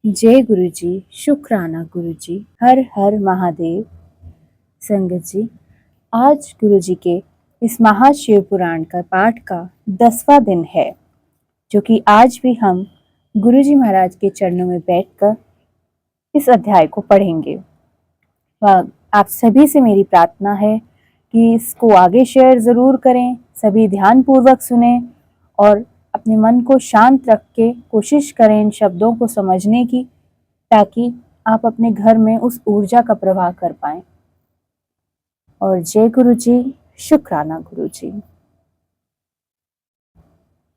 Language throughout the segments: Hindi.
जय गुरु जी, शुक्राना गुरु जी, हर हर महादेव। संगत जी, आज गुरु जी के इस महाशिव पुराण का पाठ का 10वां दिन है, जो कि आज भी हम गुरु जी महाराज के चरणों में बैठकर इस अध्याय को पढ़ेंगे। आप सभी से मेरी प्रार्थना है कि इसको आगे शेयर जरूर करें, सभी ध्यान पूर्वक सुने और अपने मन को शांत रख के कोशिश करें इन शब्दों को समझने की, ताकि आप अपने घर में उस ऊर्जा का प्रवाह कर पाएं। और जय गुरु जी, शुक्राना गुरु जी।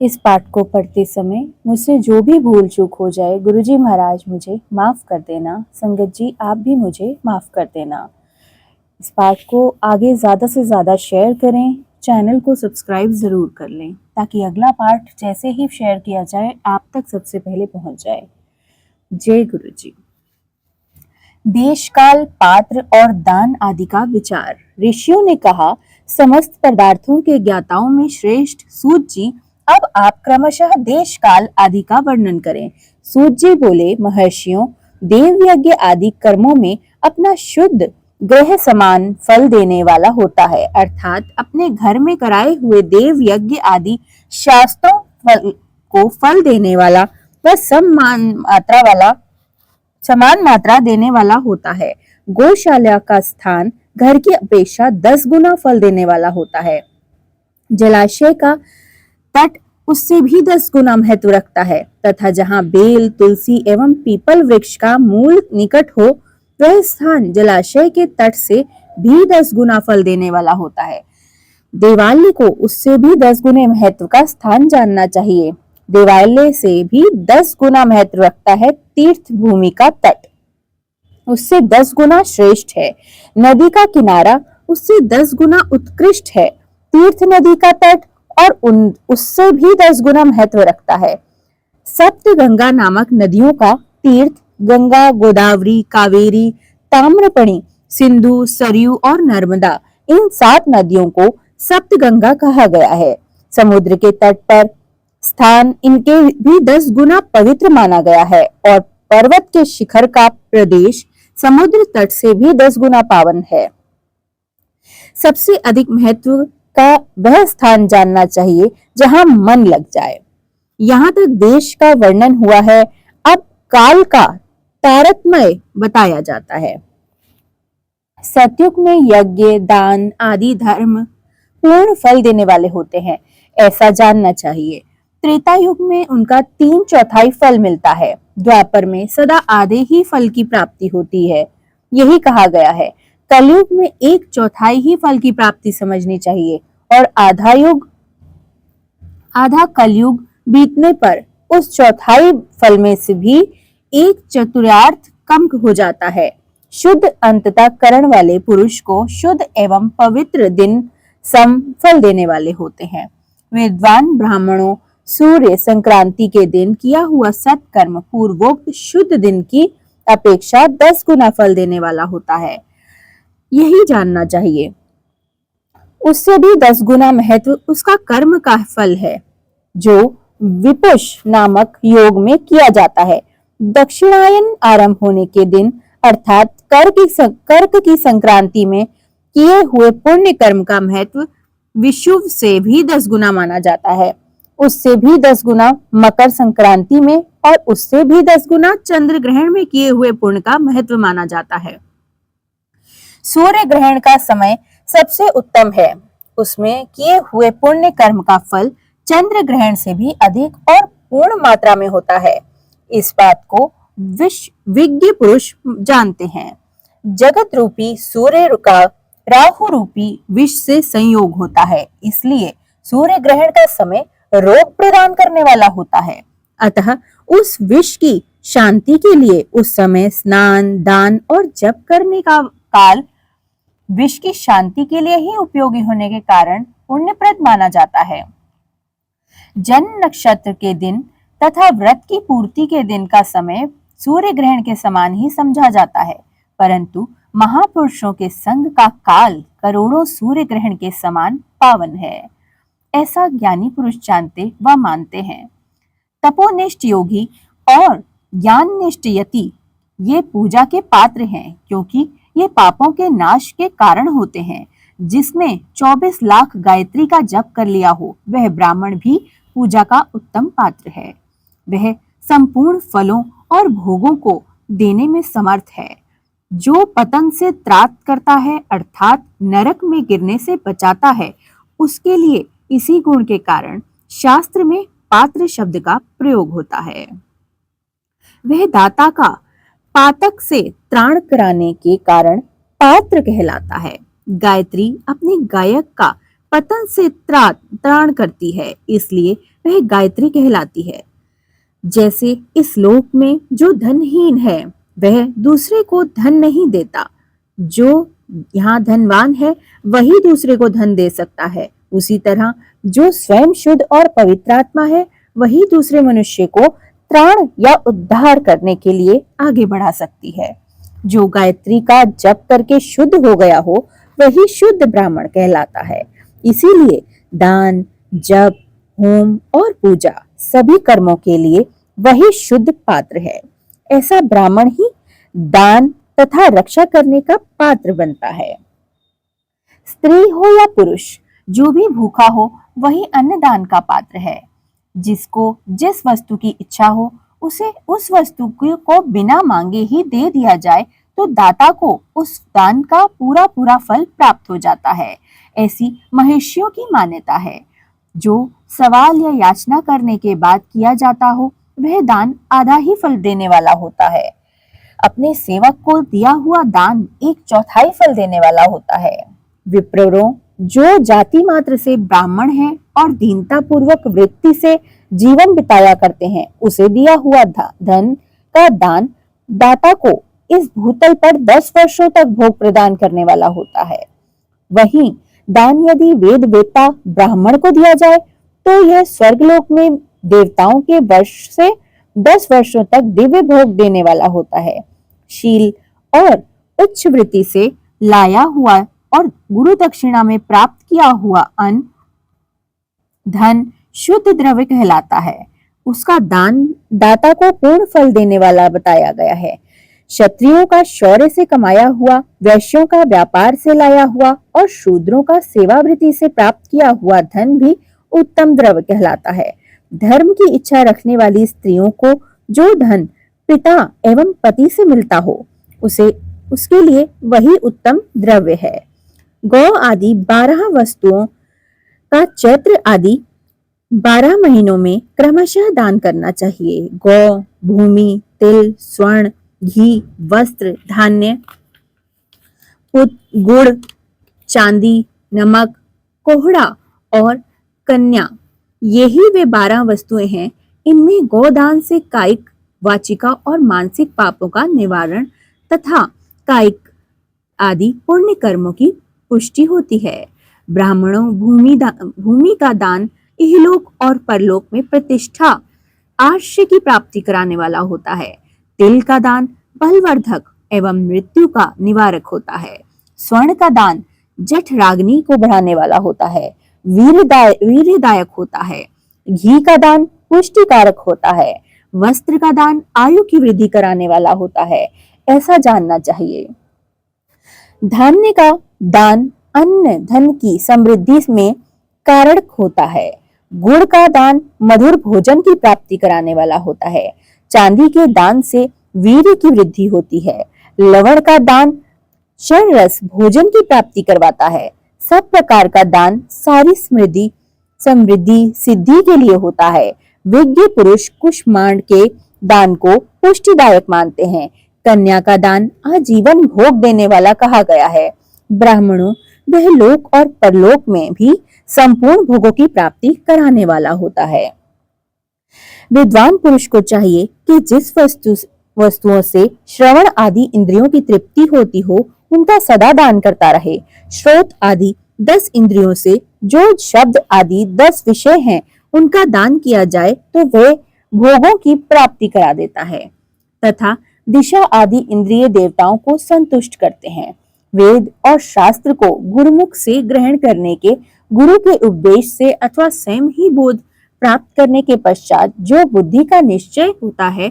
इस पाठ को पढ़ते समय मुझसे जो भी भूल चूक हो जाए, गुरु जी महाराज मुझे माफ कर देना। संगत जी, आप भी मुझे माफ कर देना। इस पाठ को आगे ज्यादा से ज्यादा शेयर करें, चैनल को सब्सक्राइब जरूर कर लें, ताकि अगला पाठ जैसे ही शेयर किया जाए आप तक सबसे पहले पहुंच जाए। जय गुरु जी। देश काल, पात्र और दान आदि का विचार। ऋषियों ने कहा, समस्त पदार्थों के ज्ञाताओं में श्रेष्ठ सूत जी, अब आप क्रमशः देश काल आदि का वर्णन करें। सूत जी बोले, महर्षियों, देव यज्ञ आदि कर्मों में अपना शुद्ध ग्रह समान फल देने वाला होता है, अर्थात अपने घर में कराए हुए देव यज्ञ आदि शास्त्रों को फल देने वाला व समान मात्रा देने वाला होता है। गौशाला का स्थान घर की अपेक्षा 10 गुना फल देने वाला होता है। जलाशय का तट उससे भी 10 गुना महत्व रखता है, तथा जहाँ बेल, तुलसी एवं पीपल वृक्ष का मूल निकट हो, वह स्थान जलाशय के तट से भी 10 गुना फल देने वाला होता है। देवालय को उससे भी 10 गुने महत्व का स्थान जानना चाहिए। देवालय से भी 10 गुना महत्व रखता है तीर्थ भूमि का तट, उससे 10 गुना श्रेष्ठ है। नदी का किनारा उससे 10 गुना उत्कृष्ट है। तीर्थ नदी का तट और उससे भी 10 गुना महत्व रखता है। सप्त गंगा नामक नदियों का तीर्थ गंगा, गोदावरी, कावेरी, ताम्रपणी, सिंधु, सरयू और नर्मदा, इन 7 नदियों को सप्त गंगा कहा गया है। समुद्र के तट पर स्थान इनके भी 10 गुना पवित्र माना गया है, और पर्वत के शिखर का प्रदेश समुद्र तट से भी 10 गुना पावन है। सबसे अधिक महत्व का वह स्थान जानना चाहिए जहां मन लग जाए। यहाँ तक देश का वर्णन हुआ है, अब काल का तारतम्य बताया जाता है। सतयुग में यज्ञ, दान आदि धर्म पूर्ण फल देने वाले होते हैं, ऐसा जानना चाहिए। त्रेता युग में उनका 3/4 फल मिलता है। द्वापर में सदा आधे ही फल की प्राप्ति होती है, यही कहा गया है। कलयुग में 1/4 ही फल की प्राप्ति समझनी चाहिए, और आधा कलयुग बीतने पर उस चौथाई फल में से भी 1/4 कम हो जाता है। शुद्ध अंतःकरण वाले पुरुष को शुद्ध एवं पवित्र दिन सम फल देने वाले होते हैं। विद्वान ब्राह्मणों सूर्य संक्रांति के दिन किया हुआ सत्कर्म पूर्वोक्त शुद्ध दिन की अपेक्षा 10 गुना फल देने वाला होता है, यही जानना चाहिए। उससे भी 10 गुना महत्व उसका कर्म का फल है, जो विपुष नामक योग में किया जाता है। दक्षिणायन आरंभ होने के दिन, अर्थात कर्क की संक्रांति में किए हुए पुण्य कर्म का महत्व विषुव से भी 10 गुना माना जाता है। उससे भी 10 गुना मकर संक्रांति में, और उससे भी 10 गुना चंद्र ग्रहण में किए हुए पुण्य का महत्व माना जाता है। सूर्य ग्रहण का समय सबसे उत्तम है, उसमें किए हुए पुण्य कर्म का फल चंद्र ग्रहण से भी अधिक और पूर्ण मात्रा में होता है। इस बात को विज्ञ पुरुष जानते हैं। जगत रूपी सूर्य का राहु रूपी विष से संयोग होता है, इसलिए सूर्य ग्रहण का समय रोग प्रदान करने वाला होता है। अतः उस विष की शांति के लिए उस समय स्नान, दान और जप करने का काल विष की शांति के लिए ही उपयोगी होने के कारण पुण्यप्रद माना जाता है। जन्म नक्षत्र के दिन तथा व्रत की पूर्ति के दिन का समय सूर्य ग्रहण के समान ही समझा जाता है, परंतु महापुरुषों के संग का काल करोड़ों सूर्य ग्रहण के समान पावन है, ऐसा ज्ञानी पुरुष जानते व मानते हैं। तपोनिष्ठ योगी और ज्ञाननिष्ठयति, ये पूजा के पात्र हैं क्योंकि ये पापों के नाश के कारण होते हैं। जिसने 24 लाख गायत्री का जप कर लिया हो वह ब्राह्मण भी पूजा का उत्तम पात्र है। वह संपूर्ण फलों और भोगों को देने में समर्थ है। जो पतन से त्रात करता है अर्थात नरक में गिरने से बचाता है, उसके लिए इसी गुण के कारण शास्त्र में पात्र शब्द का प्रयोग होता है। वह दाता का पातक से त्राण कराने के कारण पात्र कहलाता है। गायत्री अपने गायक का पतन से त्राण करती है, इसलिए वह गायत्री कहलाती है। जैसे इस लोक में जो धनहीन है वह दूसरे को धन नहीं देता, जो यहाँ धनवान है वही दूसरे को धन दे सकता है, उसी तरह जो स्वयं शुद्ध और पवित्रात्मा है वही दूसरे मनुष्य को त्राण या उद्धार करने के लिए आगे बढ़ा सकती है। जो गायत्री का जप करके शुद्ध हो गया हो वही शुद्ध ब्राह्मण कहलाता है। इसीलिए दान, जप, होम और पूजा सभी कर्मों के लिए वही शुद्ध पात्र है। ऐसा ब्राह्मण ही दान तथा रक्षा करने का पात्र बनता है। स्त्री हो या पुरुष, जो भी भूखा हो वही अन्नदान का पात्र है। जिसको जिस वस्तु की इच्छा हो उसे उस वस्तु को बिना मांगे ही दे दिया जाए तो दाता को उस दान का पूरा पूरा फल प्राप्त हो जाता है। ऐसी महर्षियों की मान्यता है। जो सवाल या याचना करने के बाद किया जाता हो वह दान आधा ही फल देने वाला होता है। अपने सेवक को दिया हुआ दान 1/4 फल देने वाला होता है। विप्रों, जो जाति मात्र से ब्राह्मण हैं और दीनता पूर्वक वृत्ति से जीवन बिताया करते हैं, उसे दिया हुआ धन का दान दाता को इस भूतल पर 10 वर्षों तक भोग प्रदान करने वाला होता है। वहीं दान यदि वेद वेत्ता ब्राह्मण को दिया जाए तो यह स्वर्गलोक में देवताओं के वर्ष से 10 वर्षों तक दिव्य भोग देने वाला होता है। शील और उच्च वृत्ति से लाया हुआ और गुरु दक्षिणा में प्राप्त किया हुआ अन्न धन शुद्ध द्रव्य कहलाता है। उसका दान दाता को पूर्ण फल देने वाला बताया गया है। क्षत्रियों का शौर्य से कमाया हुआ, वैश्यों का व्यापार से लाया हुआ और शूद्रों का सेवावृत्ति से प्राप्त किया हुआ धन भी उत्तम द्रव्य कहलाता है। धर्म की इच्छा रखने वाली स्त्रियों को जो धन पिता एवं पति से मिलता हो उसके लिए वही उत्तम द्रव्य है। गौ आदि 12 वस्तुओं का चैत्र आदि 12 महीनों में क्रमशः दान करना चाहिए। गौ, भूमि, तिल, स्वर्ण, घी, वस्त्र, धान्य, गुड़, चांदी, नमक, कोहड़ा और कन्या, यही वे 12 वस्तुएं हैं। इनमें गोदान से कायिक, वाचिका और मानसिक पापों का निवारण तथा कायिक आदि पुण्य कर्मों की पुष्टि होती है। ब्राह्मणों भूमि का दान इहलोक और परलोक में प्रतिष्ठा, आश्रय की प्राप्ति कराने वाला होता है। तिल का दान बलवर्धक एवं मृत्यु का निवारक होता है। स्वर्ण का दान जठ राग्नि को बढ़ाने वाला होता है, वीर्यदायक होता है। घी का दान पुष्टिकारक होता है। वस्त्र का दान आयु की वृद्धि कराने वाला होता है, ऐसा जानना चाहिए। धान्य का दान अन्न धन की समृद्धि में कारक होता है। गुड़ का दान मधुर भोजन की प्राप्ति कराने वाला होता है। चांदी के दान से वीर्य की वृद्धि होती है। लवण का दान क्षण रस भोजन की प्राप्ति करवाता है। सब प्रकार का दान सारी समृद्धि सिद्धि के लिए होता है। विज्ञ पुरुष कुष्मांड के दान को पुष्टिदायक मानते हैं। कन्या का दान आजीवन भोग देने वाला कहा गया है। ब्राह्मणों वह लोक और परलोक में भी संपूर्ण भोगों की प्राप्ति कराने वाला होता है। विद्वान पुरुष को चाहिए कि जिस वस्तुओं से श्रवण आदि इंद्रियों की तृप्ति होती हो उनका सदा दान करता रहे। श्रोत आदि 10 इंद्रियों से जो शब्द आदि 10 विषय हैं उनका दान किया जाए तो वे भोगों की प्राप्ति करा देता है तथा दिशा आदि इंद्रिय देवताओं को संतुष्ट करते हैं। वेद और शास्त्र को गुरुमुख से ग्रहण करने के, गुरु के उपदेश से अथवा स्वयं ही बोध प्राप्त करने के पश्चात जो बुद्धि का निश्चय होता है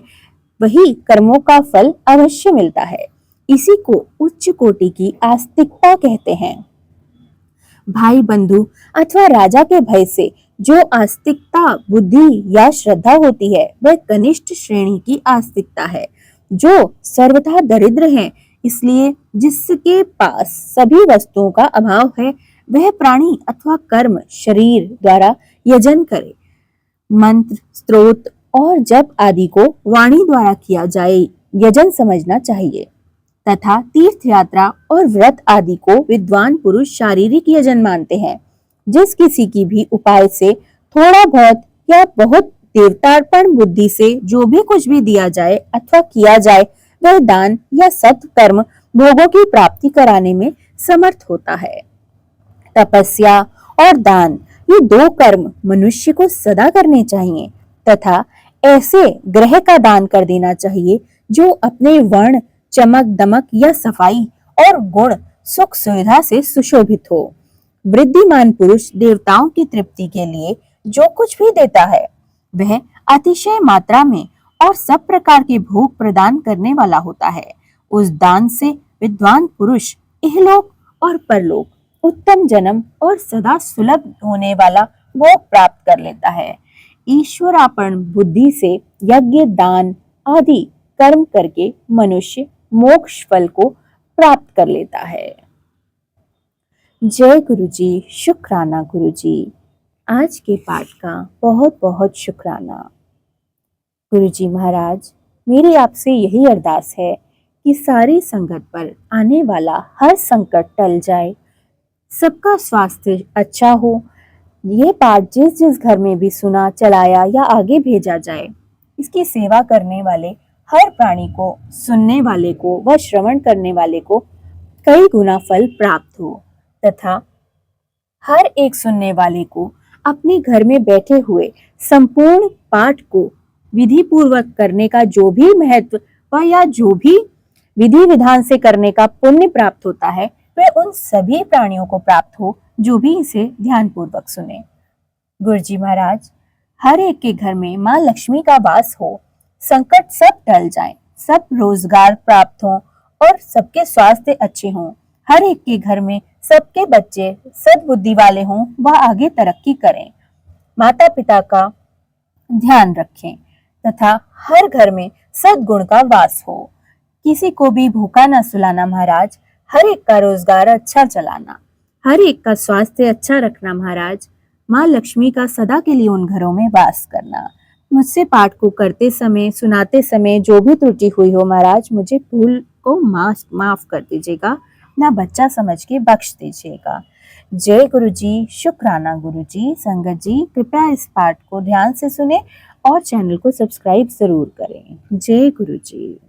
वही कर्मों का फल अवश्य मिलता है। इसी को उच्च कोटि की आस्तिकता कहते हैं। भाई बंधु अथवा राजा के भय से जो आस्तिकता बुद्धि या श्रद्धा होती है वह कनिष्ठ श्रेणी की आस्तिकता है, जो सर्वथा दरिद्र है। इसलिए जिसके पास सभी वस्तुओं का अभाव है वह प्राणी अथवा कर्म शरीर द्वारा यजन करे। मंत्र स्तोत्र और जप आदि को वाणी द्वारा किया जाए यजन समझना चाहिए, तथा तीर्थ यात्रा और व्रत आदि को विद्वान पुरुष शारीरिक यजन मानते हैं। जिस किसी की भी उपाय से थोड़ा बहुत या बहुत देवतार्पण बुद्धि से जो भी कुछ भी दिया जाए अथवा किया जाए वह दान या सत्कर्म भोगों की प्राप्ति कराने में समर्थ होता है। तपस्या और दान ये दो कर्म मनुष्य को सदा करने चाहिए, तथा ऐसे ग्रह का दान कर देना चाहिए जो अपने वर्ण चमक दमक या सफाई और गुण सुख सुविधा से सुशोभित हो। वृद्धिमान पुरुष देवताओं की तृप्ति के लिए जो कुछ भी देता है वह अतिशय मात्रा में और सब प्रकार के भोग प्रदान करने वाला होता है। उस दान से विद्वान पुरुष इहलोक और परलोक उत्तम जन्म और सदा सुलभ होने वाला भोग प्राप्त कर लेता है। ईश्वरार्पण बुद्धि से यज्ञ दान आदि कर्म करके मनुष्य मोक्ष फल को प्राप्त कर लेता है। जय गुरु जी, शुक्राना गुरु जी। आज के पाठ का बहुत बहुत शुक्राना। गुरु जी महाराज, मेरी आपसे यही अरदास है कि सारी संगत पर आने वाला हर संकट टल जाए, सबका स्वास्थ्य अच्छा हो। ये पाठ जिस जिस घर में भी सुना चलाया या आगे भेजा जाए, इसकी सेवा करने वाले हर प्राणी को, सुनने वाले को व श्रवण करने वाले को कई गुना फल प्राप्त हो, तथा हर एक सुनने वाले को अपने घर में बैठे हुए संपूर्ण पाठ को विधि पूर्वक करने का जो भी महत्व व या जो भी विधि विधान से करने का पुण्य प्राप्त होता है वह उन सभी प्राणियों को प्राप्त हो जो भी इसे ध्यान पूर्वक सुने। गुरुजी महाराज, हर एक के घर में माँ लक्ष्मी का वास हो, संकट सब टल जाए, सब रोजगार प्राप्त हो और सबके स्वास्थ्य अच्छे हों। हर एक के घर में सबके बच्चे सद्बुद्धि वाले हों व आगे तरक्की करें, माता पिता का ध्यान रखें तथा हर घर में सद्गुण का वास हो। किसी को भी भूखा न सुलाना महाराज, हर एक का रोजगार अच्छा चलाना, हर एक का स्वास्थ्य अच्छा रखना महाराज। माँ लक्ष्मी का सदा के लिए उन घरों में वास करना। मुझसे पाठ को करते समय सुनाते समय जो भी त्रुटि हुई हो महाराज, मुझे भूल को माफ कर दीजिएगा, ना बच्चा समझ के बख्श दीजिएगा। जय गुरु जी, शुक्राना गुरु जी। संगत जी कृपया इस पाठ को ध्यान से सुने और चैनल को सब्सक्राइब जरूर करें। जय गुरु जी।